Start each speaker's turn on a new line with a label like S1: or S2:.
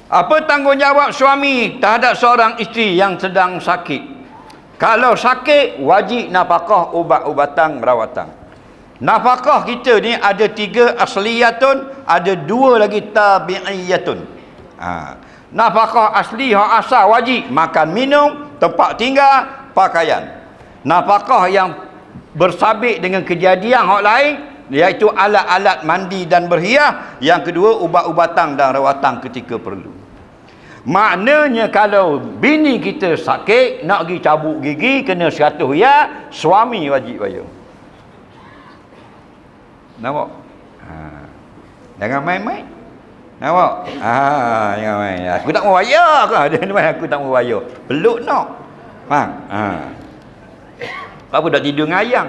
S1: Apa tanggungjawab suami terhadap seorang isteri yang sedang sakit? Kalau sakit, wajib nafkah ubat-ubatan rawatan. Nafkah kita ni ada 3 asliyatun, ada 2 lagi tabi'iyatun. Nafkah asli, hak asal wajib, makan minum, tempat tinggal, pakaian. Nafkah yang bersabit dengan kejadian hak lain, iaitu alat-alat mandi dan berhias. Yang kedua, ubat-ubatan dan rawatan ketika perlu. Maknanya kalau bini kita sakit, nak pergi cabut gigi, kena 100 riyal, suami wajib bayar. Nampak? Jangan main-main. Nampak? Jangan main. Aku tak mau bayar. Aku tak mau bayar. Peluk nak. Faham? Apa dah tidur dengan ayang?